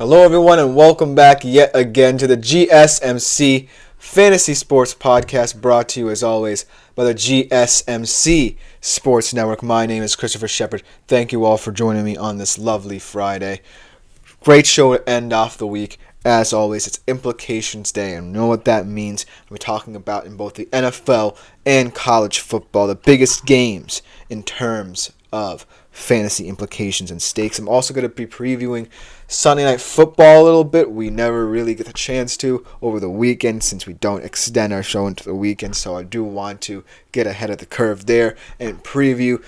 Hello everyone and welcome back yet again to the GSMC Fantasy Sports Podcast, brought to you as always by the GSMC Sports Network. My name is Christopher Shepard. Thank you all for joining me on this lovely Friday. Great show to end off the week. As always, it's Implications Day, and you know what that means. We're talking about in both the NFL and college football, the biggest games in terms of fantasy implications and stakes. I'm also going to be previewing Sunday Night Football a little bit. We never really get the chance to over the weekend since we don't extend our show into the weekend, so I do want to get ahead of the curve there and preview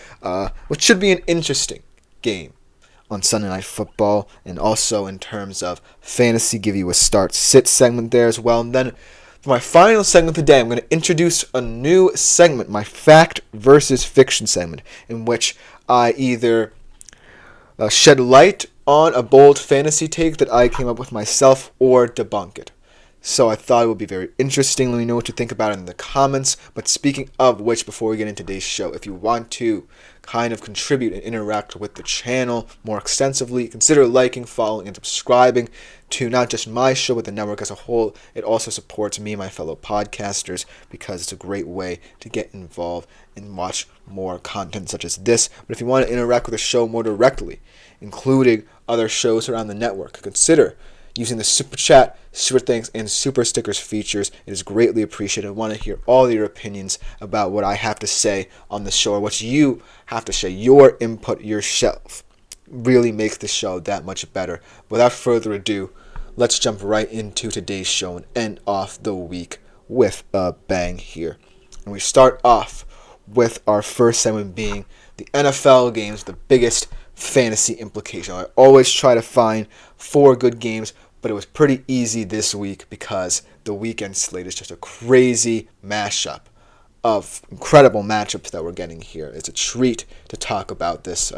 what should be an interesting game on Sunday Night Football, and also in terms of fantasy, give you a start-sit segment there as well. And then for my final segment today, I'm going to introduce a new segment, my Fact versus Fiction segment, in which I either shed light on a bold fantasy take that I came up with myself or debunk it. So I thought it would be very interesting. Let me know what you think about it in the comments. But speaking of which, before we get into today's show, if you want to kind of contribute and interact with the channel more extensively, consider liking, following, and subscribing to not just my show, but the network as a whole. It also supports me and my fellow podcasters because it's a great way to get involved and watch more content such as this. But if you want to interact with the show more directly, including other shows around the network, consider using the Super Chat, Super Thanks, and Super Stickers features. It is greatly appreciated. I want to hear all your opinions about what I have to say on the show, or what you have to say. Your input yourself really makes the show that much better. Without further ado, let's jump right into today's show and end off the week with a bang here. And we start off with our first segment being the NFL games, the biggest fantasy implication. I always try to find 4 good games, but it was pretty easy this week because the weekend slate is just a crazy mashup of incredible matchups that we're getting here. It's a treat to talk about this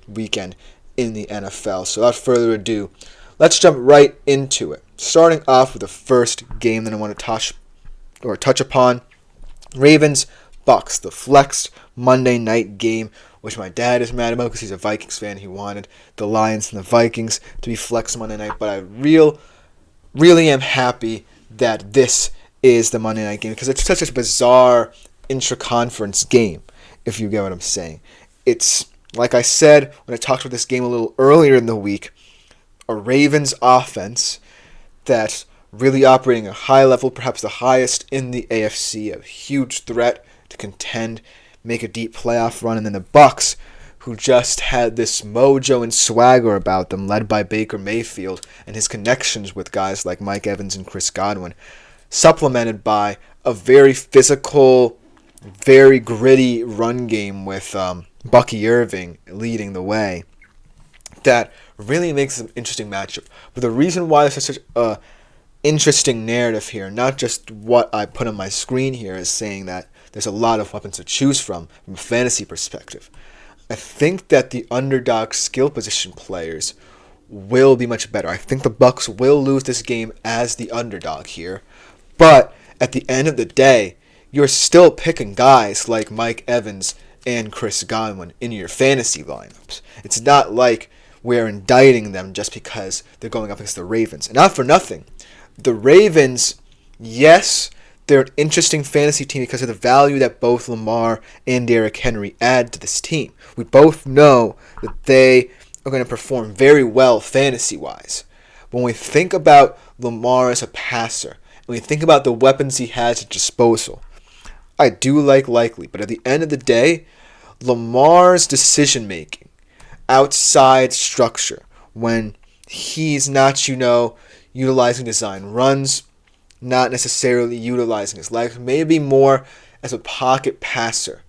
weekend in the NFL. So without further ado, let's jump right into it. Starting off with the first game that I want to touch upon, Ravens-Bucks, the flexed Monday night game, which my dad is mad about because he's a Vikings fan. He wanted the Lions and the Vikings to be flexed Monday night, but I really am happy that this is the Monday night game because it's such a bizarre intra-conference game, if you get what I'm saying. It's, like I said when I talked about this game a little earlier in the week, a Ravens offense that really operating at a high level, perhaps the highest in the AFC, a huge threat to contend, make a deep playoff run, and then the Bucks, who just had this mojo and swagger about them, led by Baker Mayfield and his connections with guys like Mike Evans and Chris Godwin, supplemented by a very physical, very gritty run game with Bucky Irving leading the way. That really makes it an interesting matchup. But the reason why there's such an interesting narrative here, not just what I put on my screen here, is saying that there's a lot of weapons to choose from a fantasy perspective. I think that the underdog skill position players will be much better. I think the Bucks will lose this game as the underdog here. But at the end of the day, you're still picking guys like Mike Evans and Chris Godwin in your fantasy lineups. It's not like we're indicting them just because they're going up against the Ravens. And not for nothing. The Ravens, yes, they're an interesting fantasy team because of the value that both Lamar and Derrick Henry add to this team. We both know that they are going to perform very well fantasy-wise. When we think about Lamar as a passer, when we think about the weapons he has at disposal, I do like Likely. But at the end of the day, Lamar's decision-making, outside structure, when he's not, utilizing design runs, not necessarily utilizing his legs, maybe more as a pocket passer,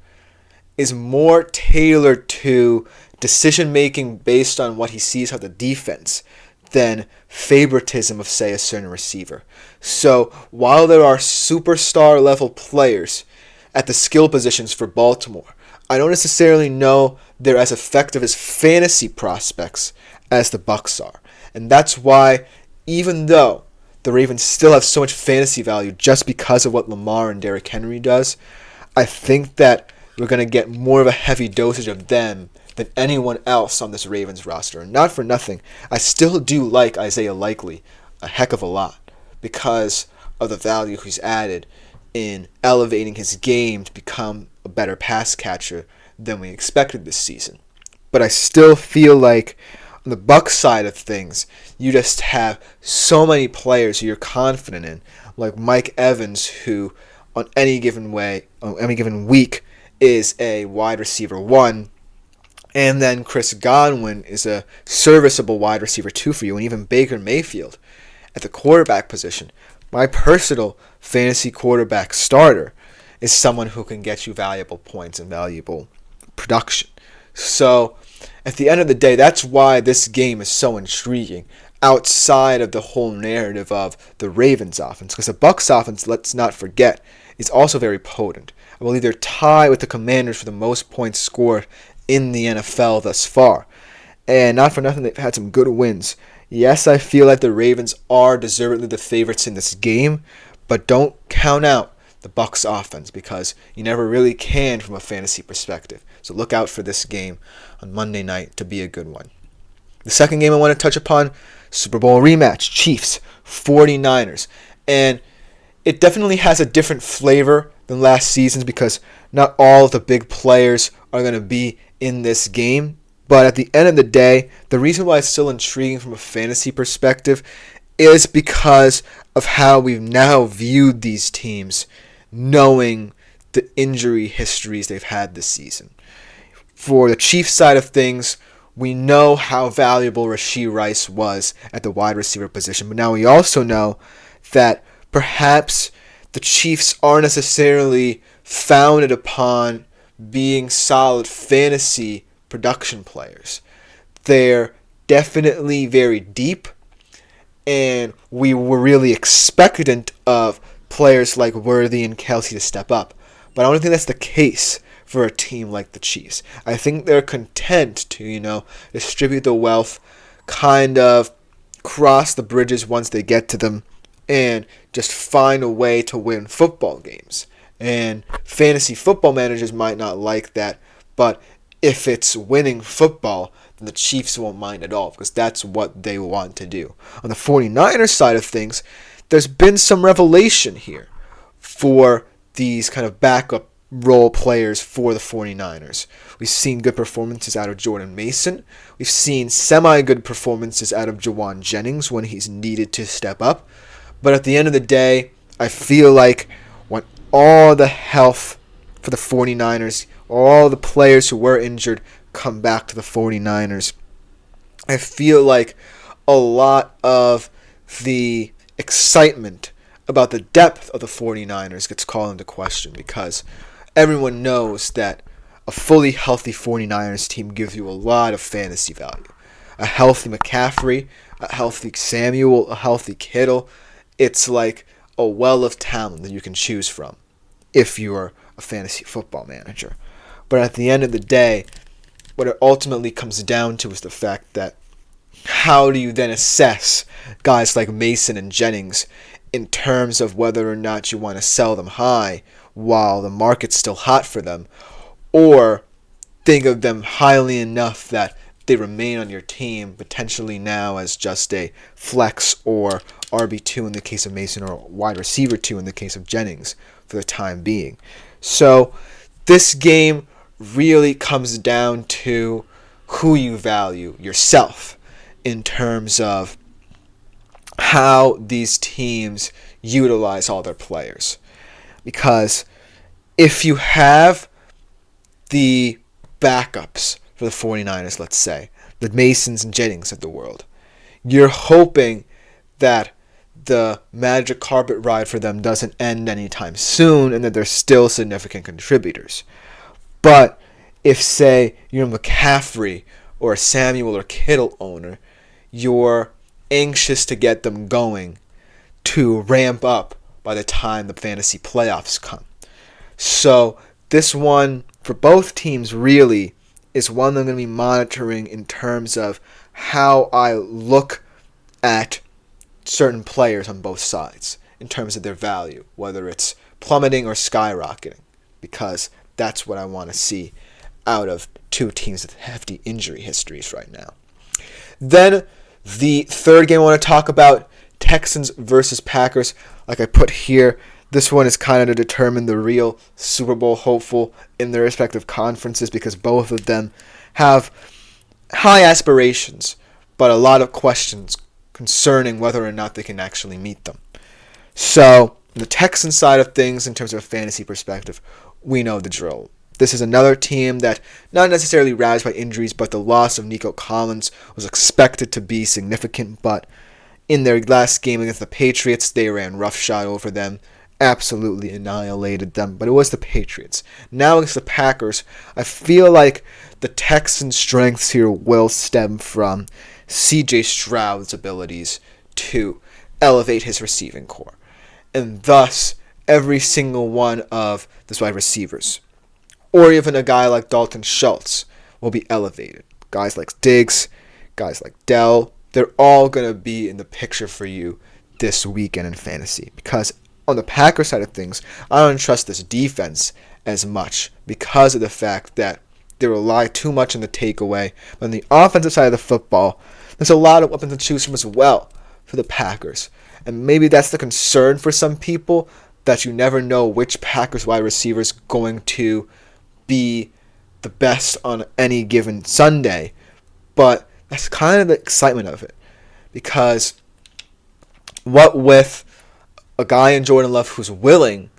is more tailored to decision-making based on what he sees out the defense than favoritism of, say, a certain receiver. So while there are superstar-level players at the skill positions for Baltimore, I don't necessarily know they're as effective as fantasy prospects as the Bucks are. And that's why, even though the Ravens still have so much fantasy value just because of what Lamar and Derrick Henry does, I think that we're going to get more of a heavy dosage of them than anyone else on this Ravens roster. And not for nothing, I still do like Isaiah Likely a heck of a lot because of the value he's added in elevating his game to become a better pass catcher than we expected this season. But I still feel like on the Bucs side of things, you just have so many players who you're confident in, like Mike Evans, who on any given week is a wide receiver 1, and then Chris Godwin is a serviceable wide receiver 2 for you, and even Baker Mayfield at the quarterback position. My personal fantasy quarterback starter is someone who can get you valuable points and valuable production. So at the end of the day, that's why this game is so intriguing outside of the whole narrative of the Ravens offense. Because the Bucs offense, let's not forget, is also very potent. I believe they're tied with the Commanders for the most points scored in the NFL thus far. And not for nothing, they've had some good wins. Yes, I feel like the Ravens are deservedly the favorites in this game, but don't count out the Bucs offense because you never really can from a fantasy perspective. So look out for this game on Monday night to be a good one. The second game I want to touch upon, Super Bowl rematch, Chiefs, 49ers. And it definitely has a different flavor than last season's because not all of the big players are going to be in this game. But at the end of the day, the reason why it's still intriguing from a fantasy perspective is because of how we've now viewed these teams, knowing the injury histories they've had this season. For the Chiefs side of things, we know how valuable Rashee Rice was at the wide receiver position, but now we also know that perhaps the Chiefs aren't necessarily founded upon being solid fantasy production players. They're definitely very deep, and we were really expectant of players like Worthy and Kelsey to step up. But I don't think that's the case for a team like the Chiefs. I think they're content to, distribute the wealth, kind of cross the bridges once they get to them, and just find a way to win football games. And fantasy football managers might not like that, but if it's winning football, then the Chiefs won't mind at all because that's what they want to do. On the 49ers side of things, there's been some revelation here for these kind of backup role players for the 49ers. We've seen good performances out of Jordan Mason. We've seen semi-good performances out of Jawan Jennings when he's needed to step up. But at the end of the day, I feel like when all the health for the 49ers, all the players who were injured come back to the 49ers, I feel like a lot of the excitement about the depth of the 49ers gets called into question because everyone knows that a fully healthy 49ers team gives you a lot of fantasy value. A healthy McCaffrey, a healthy Samuel, a healthy Kittle. It's like a well of talent that you can choose from if you're a fantasy football manager. But at the end of the day, what it ultimately comes down to is the fact that how do you then assess guys like Mason and Jennings in terms of whether or not you want to sell them high while the market's still hot for them, or think of them highly enough that they remain on your team potentially now as just a flex or RB2 in the case of Mason or wide receiver 2 in the case of Jennings for the time being. So this game really comes down to who you value yourself in terms of how these teams utilize all their players. Because if you have the backups for the 49ers, let's say, the Masons and Jennings of the world, you're hoping that the magic carpet ride for them doesn't end anytime soon and that they're still significant contributors. But if, say, you're a McCaffrey or a Samuel or Kittle owner, you're anxious to get them going to ramp up by the time the fantasy playoffs come. So this one, for both teams, really is one that I'm going to be monitoring in terms of how I look at certain players on both sides in terms of their value, whether it's plummeting or skyrocketing, because that's what I want to see out of two teams with hefty injury histories right now. Then the third game I want to talk about, Texans versus Packers. Like I put here, this one is kind of to determine the real Super Bowl hopeful in their respective conferences, because both of them have high aspirations, but a lot of questions concerning whether or not they can actually meet them. So, the Texans side of things, in terms of a fantasy perspective, we know the drill. This is another team that, not necessarily ravaged by injuries, but the loss of Nico Collins was expected to be significant, but in their last game against the Patriots, they ran roughshod over them, absolutely annihilated them, but it was the Patriots. Now against the Packers, I feel like the Texans' strengths here will stem from C.J. Stroud's abilities to elevate his receiving core, and thus every single one of the wide receivers, or even a guy like Dalton Schultz, will be elevated. Guys like Diggs, guys like Dell, they're all going to be in the picture for you this weekend in fantasy. Because on the Packers side of things, I don't trust this defense as much because of the fact that they rely too much on the takeaway. But on the offensive side of the football, there's a lot of weapons to choose from as well for the Packers. And maybe that's the concern for some people, that you never know which Packers wide receiver is going to be the best on any given Sunday. But that's kind of the excitement of it. Because what with a guy in Jordan Love who's willing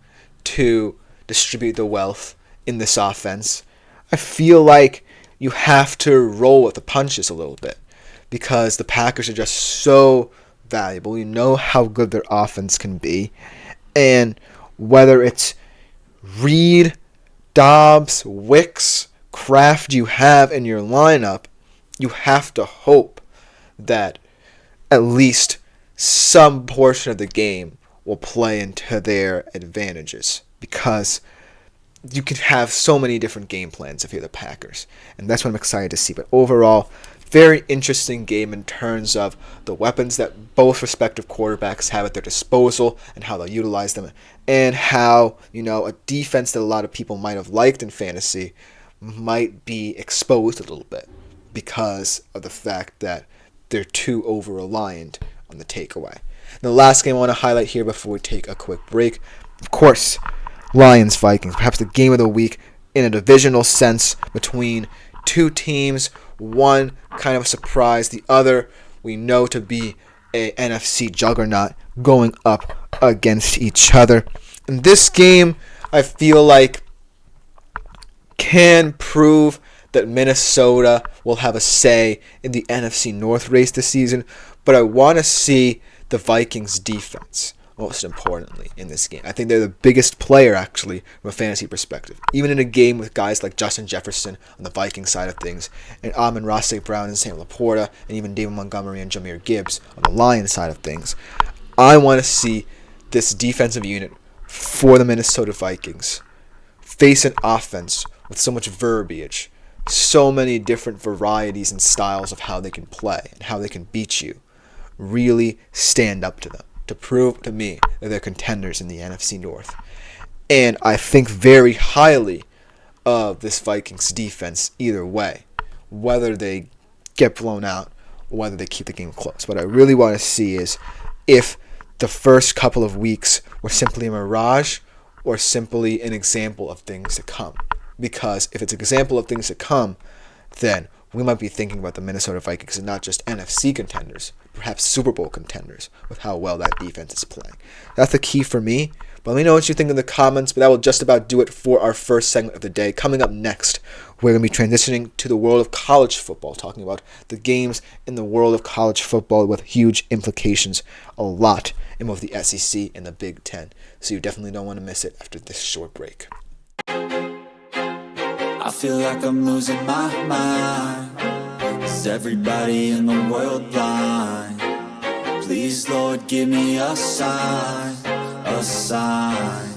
to distribute the wealth in this offense, I feel like you have to roll with the punches a little bit. Because the Packers are just so valuable. You know how good their offense can be. And whether it's Reed, Dobbs, Wicks, Kraft you have in your lineup, you have to hope that at least some portion of the game will play into their advantages, because you can have so many different game plans if you're the Packers, and that's what I'm excited to see. But overall, very interesting game in terms of the weapons that both respective quarterbacks have at their disposal and how they'll utilize them, and how, a defense that a lot of people might have liked in fantasy might be exposed a little bit because of the fact that they're too over-reliant on the takeaway. And the last game I want to highlight here before we take a quick break, of course, Lions-Vikings, perhaps the game of the week in a divisional sense between two teams. One kind of a surprise, the other we know to be a NFC juggernaut going up against each other. And this game, I feel like, can prove that Minnesota will have a say in the NFC North race this season, but I want to see the Vikings defense, most importantly, in this game. I think they're the biggest player, actually, from a fantasy perspective. Even in a game with guys like Justin Jefferson on the Vikings side of things, and Amon-Ra St. Brown and Sam Laporta, and even David Montgomery and Jahmyr Gibbs on the Lions side of things, I want to see this defensive unit for the Minnesota Vikings face an offense with so much verbiage, so many different varieties and styles of how they can play and how they can beat you, really stand up to them, to prove to me that they're contenders in the NFC North. And I think very highly of this Vikings defense either way, whether they get blown out or whether they keep the game close. What I really want to see is if the first couple of weeks were simply a mirage or simply an example of things to come. Because if it's an example of things to come, then we might be thinking about the Minnesota Vikings and not just NFC contenders, perhaps Super Bowl contenders, with how well that defense is playing. That's the key for me. But let me know what you think in the comments. But that will just about do it for our first segment of the day. Coming up next, we're going to be transitioning to the world of college football, talking about the games in the world of college football with huge implications, a lot in both the SEC and the Big Ten. So you definitely don't want to miss it after this short break. I feel like I'm losing my mind. Is everybody in the world blind? Please, Lord, give me a sign, a sign.